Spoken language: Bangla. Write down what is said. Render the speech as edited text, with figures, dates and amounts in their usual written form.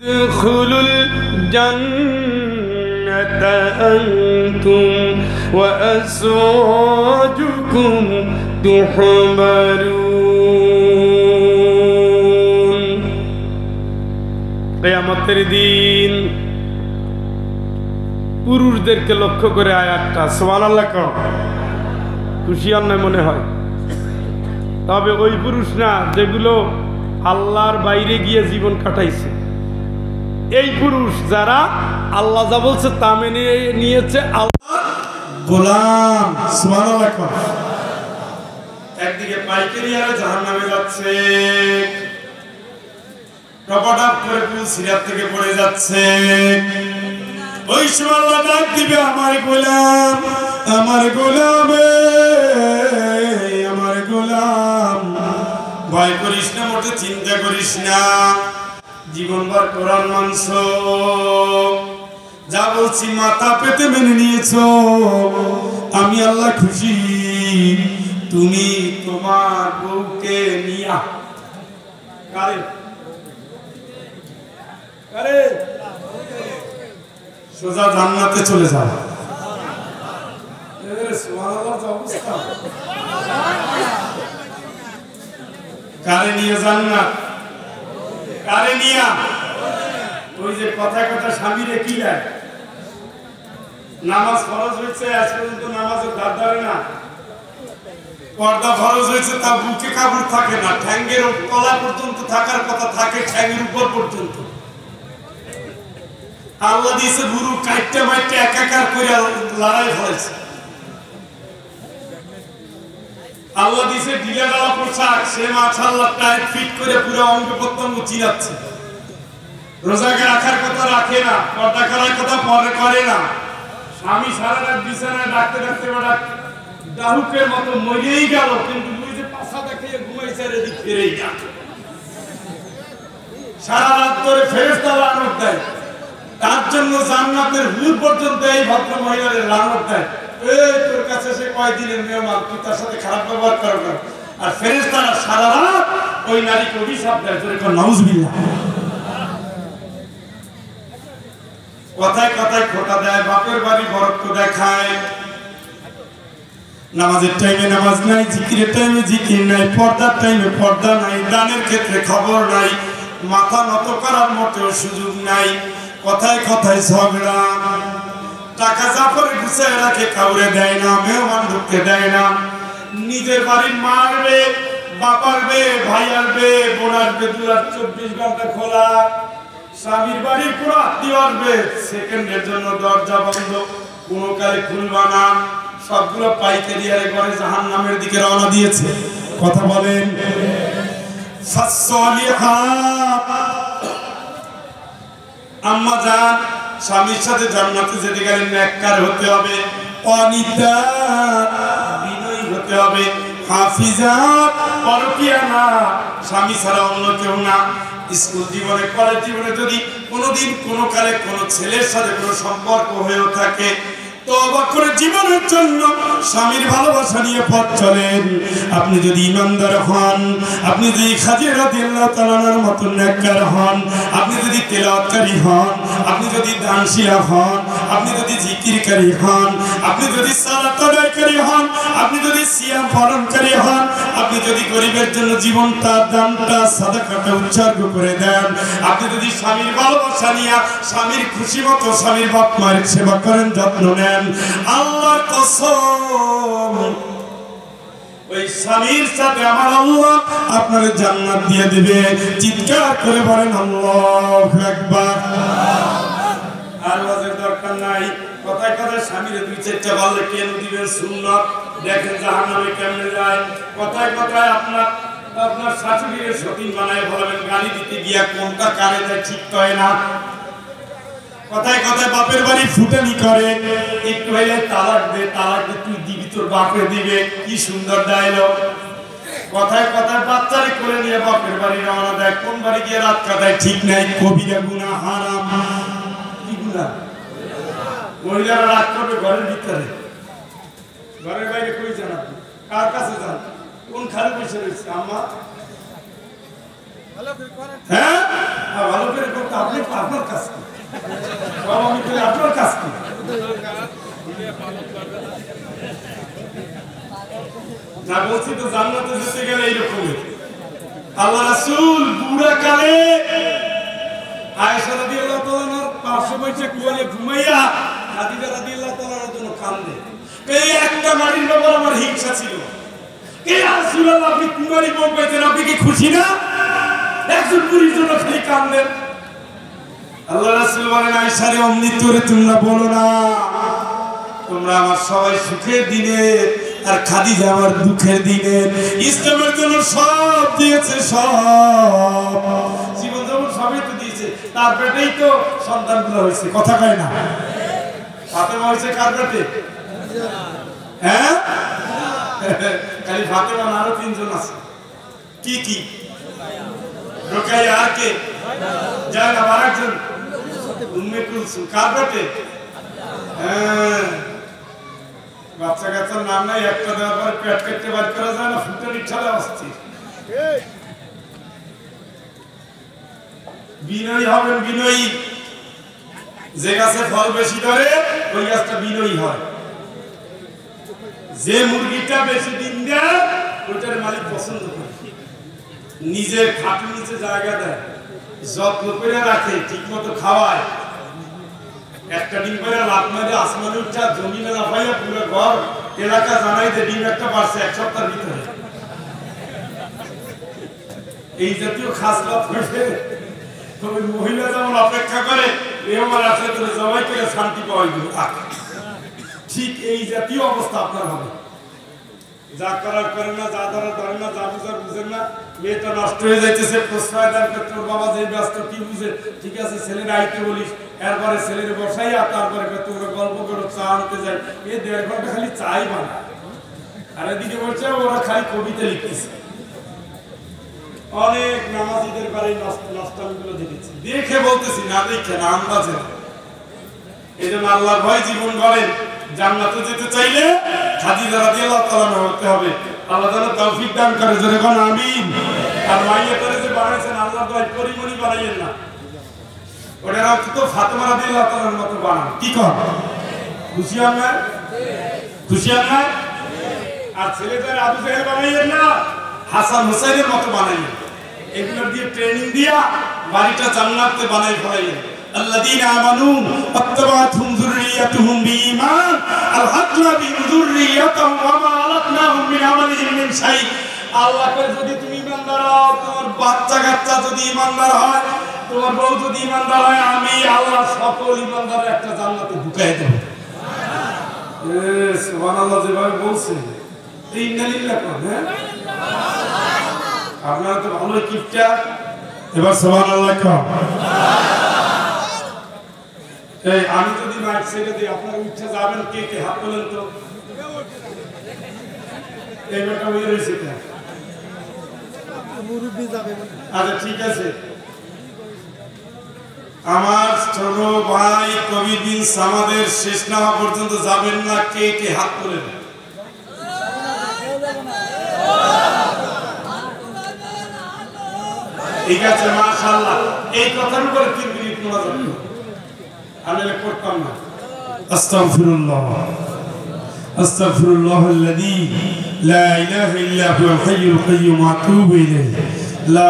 ادخلوا الجنة أنتم وأزواجكم تحبرون কিয়ামতের দিন পুরুষদেরকে লক্ষ্য করে আয়াতটা সুবহানাল্লাহ কোন খুশি আর নয় মনে হয়, তবে ওই পুরুষ না যেগুলো আল্লাহর বাইরে গিয়ে জীবন কাটাইছে। এই পুরুষ যারা আল্লাহ যা বলছে তা মেনে নিয়েছে, আল্লাহ গোলাম সুবহানাল্লাহ কোন। একদিকে পাইকারি আর জাহান্নামে যাচ্ছে, টপাটপ করে পুরো সিরাত থেকে পড়ে যাচ্ছে। ওই সময় আল্লাহ ডাক দিবে, আমার গোলাম, আমার গোলাম, আমার গোলাম, ভয় করিস না, মোটে চিন্তা করিস না, জীবনভর কোরআন মানছ, যা বলছি মাথা পেতে মেনে নিয়েছ, আমি আল্লাহ খুশি, তুমি তোমার বউকে নিয়া কারে কারে সোজা জান্নাতে চলে যাও। সুবহানাল্লাহ অবস্থা, কারে নিয়ে জান্নাত, কারে নিয়া? ওই যে কথা কথা স্বামীরে কি লাগে, নামাজ ফরজ হয়েছে আজ পর্যন্ত নামাজের ধার ধারে না, পর্দা ফরজ হয়েছে তা বুকে কাপড় থাকে না, ঠ্যাঙ্গের তলা পর্যন্ত থাকার কথা থাকে, ঠ্যাঙ্গের উপর পর্যন্ত। আল্লাহ দিয়েছে গুরু কাইটটা মাইটটা একাকার করে লড়াই ফেলেছে। আল্লাহ দিয়েছে ঢিলা ঢালা পোশাক, সে মাশাআল্লাহ টাইট ফিট করে পুরো অঙ্গ প্রত্যঙ্গ চিনাচ্ছে। রোজাকে রাখার কথা রাখে না, পর্দা করার কথা পরে করে না। স্বামী সারা রাত বিছানায় ডাকতে ডাকতে ডাহুকের মতো মরেই গেল, কিন্তু তুই যে পাশা দেখিয়ে ঘুমাইছে এদিক ফিরেই গেল। সারা রাত ধরে ফেরেশতা লানত দেয়, তার জন্য জান্নাতের হুর পর্যন্ত এই ভদ্র মহিলার লানত দেয়, এই তোর কাছে সে কয়দিনের মেহমান, তুই তার সাথে খারাপ ব্যবহার করো না। আর ফেরেশতারা সারা রাত ওই নারীকে অভিশাপ দেয়, তোর একটা নাউজুবিল্লাহ। কথায় কথায় খোটা দেয়, বাপের বাড়ি বরত্ব দেখায়, নামাজের টাইমে নামাজ নাই, জিকিরের টাইমে জিকির নাই, পর্দার টাইমে পর্দা নাই, দানের ক্ষেত্রে খবর নাই, মাথা নত করার মোটেও সুযোগ নাই, কথায় কথায় ঝগড়া, টাকা জাফরে গুছায় রাখে, কাউরে দেয় না, মেহমান ঢুকতে দেয় না, নিজের বাড়ির মা আসবে, বাপ আসবে, ভাই আসবে, বোন আসবে, 24 ঘন্টা খোলা, স্বামীর বাড়ির পুরো আত্মীয় আসবে, সেকেন্ডের জন্য দরজা বন্ধ, কোনো কালে খুলবা না, সবগুলো পাইকারি আর ঘরে জাহান্নামের দিকে রওনা দিয়েছে। কথা বলেন। আম্মা জান, স্বামীর সাথে জান্নাতে যেতে গেলে নেককার হতে হবে, অনিতা বিনয়ী হতে হবে, হাফিজা পরকিয়া না, স্বামী ছাড়া অন্য কেউ না। স্কুল জীবনে কলেজ জীবনে যদি কোনোদিন কোনো কালে কোনো ছেলের সাথে কোনো সম্পর্ক হয়েও থাকে, তওবা করে জীবনের জন্য স্বামীর ভালোবাসা নিয়ে পথ চলেন। আপনি যদি ইমানদার হন, আপনি যদি খাজী রাদিয়াল্লাহু তাআলার মত নেককার হন, আপনি যদি তেলাওয়াতকারী হন, আপনি যদি দানশীলা হন, আপনি যদি জিকিরকারী হন, আপনি যদি সালাত আদায়কারী হন, আপনি যদি সিয়াম পালনকারী হন, আপনি যদি গরিবের জন্য জীবনটা, দানটা, সাদাকাটা উৎসর্গ করে দেন, আপনি যদি স্বামীর ভালোবাসা নিয়ে স্বামীর খুশি মতো স্বামীর বাপ মায়ের সেবা করেন, যত্ন নেন, আল্লাহর কসম ওই স্বামীর সাথে আমার আল্লাহ আপনার জান্নাত দিয়ে দিবে। চিৎকার করে বলেন আল্লাহু আকবার। আর ওয়াজের দরকার নাই, কথায় কথায় স্বামীরে 2-4টা বললে কেন দিবেন, সুন্নাত দেখেন জাহান্নামে কেমনে যায়। কথায় কথায় আপনার শাশুড়ির সতীন বানায় বলবেন, গালি দিতে গিয়া কোনটা কারে যায় ঠিক হয় না। কথায় কথায় বাপের বাড়ি ফুটানি করে, একটু হইলে তালাক দে, তালাক দে, তুই দিবি, তোর বাপে দিবে, কি সুন্দর ডায়লগ। কথায় কথায় বাচ্চারে করে নিয়ে বাপের বাড়ি রওনা দেয়, কোন বাড়ি গিয়ে রাত কাটায় ঠিক নাই। কবিরা গুনাহ, হারাম। কি গুনাহ? মহিলারা রাত করবে ঘরের ভিতরে, ঘরের বাইরে কই যান আপনি? কার কাছে যান? কোন খালি বসে রয়েছে? আম্মা হ্যাঁ ভালো করে করতে আপনি আপনার কাজ কি সব আমি করে আপনার কাজ কি যা বলছি তো জান্নাতে যেতে গেলে এইরকমই আল্লাহ রাসূল বুড়া কালে আয়েশা রাদিয়াল্লাহু তাআলার পাশে বসে কোলে ঘুমাইয়া খাদিজা রাদিয়াল্লাহু তাআলার জন্য কান্দে এই একটা নারীর ব্যাপারে আমার হিংসা ছিল কে রাসূলুল্লাহ আপনি কুমারী বউ পেয়েছেন আপনি কি খুশি না একজন বুড়ির জন্য খালি কান্দেন আল্লাহ রাসূল বলেন আয়েশা রে অমনি তোরে তোমরা বলো না তোমরা আমার সবাই সুখের দিনে আর খাদিজা আমার দুঃখের দিনে ইসলামের জন্য সব দিয়েছে সব জীবন যেমন সবই তো দিয়েছে তার পেটেই তো সন্তানগুলো হয়েছে কথা কয় না ফাতেমা হয়েছে কার পেটে হ্যাঁ খালি ফাতেমা না আরো তিনজন আছে কি কি রোকাইয়া আর কে জায়নাব আরেকজন উম্মে কুলসুম কার পেটে হ্যাঁ বাচ্চা কাচ্চার নাম নাই একটা দেওয়ার পর পেট কেটে বার করা যায় না ফুটের ইচ্ছালে অস্থির বিনয়ী হবেন বিনয়ী যে গাছে ফল বেশি ধরে ওই গাছটা বিনয়ী হয় যে মুরগিটা বেশি ডিম দেয় ওইটার মালিক পছন্দ করে নিজের খাটের নিচে জায়গা দেয় যত্ন করে রাখে ঠিক মতো খাওয়ায় একটা ডিম করে লাভ মারে আসমানে উঠা জমিনে লাফাইয়া পুরো ঘর এলাকা জানাই যে ডিম একটা পারছে এক সপ্তাহের ভিতরে এই জাতীয় খাস লাভ হয়েছে তবে মহিলা যেমন অপেক্ষা করে এবার আসলে তোর জবাই করে শান্তি পাওয়া গেল ঠিক এই জাতীয় অবস্থা আপনার হবে যা করার করেন না যা ধরার ধরেন না যা বুঝার বুঝেন না মেয়েটা নষ্ট হয়ে যাইতেছে প্রশ্রয় দেন তোর বাবা যে ব্যস্ত কি বুঝে ঠিক আছে ছেলের আইতে বলিস এরপরে ছেলের বসাই আর তারপরে তোমরা গল্প করো চা আনতে যাই এই 1.5 ঘন্টা খালি চাই বানা আর এদিকে বলছে ওরা খালি কবিতা লিখতেছে অনেক নামাজিদের বাড়ি নষ্টামিগুলো দেখেছি দেখে বলতেছি না দেখে না আন্দাজে এই জন্য আল্লাহর ভয় জীবন গড়েন জান্নাতে যেতে চাইলে খাদিজা রাদিয়াল্লাহু তাআলা হতে হবে আল্লাহ তাআলা তৌফিক দান করে জোরে কোন আমিন আর মাইয়া করে যে বানাইছেন আল্লাহর দয়া পরিমণি বানাইয়েন না ওটা তো ফাতেমা রাদিয়াল্লাহু তাআলার মতো বানান কি কর খুশি আমরা খুশি আমরা আর ছেলেদের আবু জাহেল বানাইয়েন না হাসান হুসাইনের মতো বানাইয়েন এগুলো দিয়ে ট্রেনিং দিয়া বাড়িটা জান্নাতে বানাই ফেলাইয়েন الذين آمنوا واتبعتهم ذريتهم بإيمان ألحقنا بهم ذريتهم وما ألتناهم من عملهم من شيء আল্লাহ কে যদি তুমি ঈমানদার হও তোমার বাচ্চা কাচ্চা যদি ঈমানদার হয় তোমার বউ যদি ঈমানদার হয় আমি আল্লাহ সকল ঈমানদারের একটা জান্নাতে ঢুকাই দেব সুবহানাল্লাহ যেভাবে বলছেন এই ইন্নালিল্লাহ কোন হ্যাঁ আপনারা তো ভালো কিপটা এবার সুবহানাল্লাহ কোন এই আমি যদি মাইক ছেড়ে দিই আপনারা উঠে যাবেন কে কে হাত তোলেন তো এই বেটা হয়ে রয়েছে কেন মুরব্বি যাবে আচ্ছা ঠিক আছে আমার ছোট ভাই কবির বিন সামাদের শেষ না হওয়া পর্যন্ত যাবেন না কে কে হাত তোলেন ঠিক আছে মাশাআল্লাহ এই কথার উপর 3 মিনিট মোনাজাত করুন আমি করতাম না আস্তাগফিরুল্লাহাল্লাযী লা ইলাহা ইল্লা হুয়াল হাইয়ুল কাইয়্যুম ওয়া আতুবু ইলাইহি লা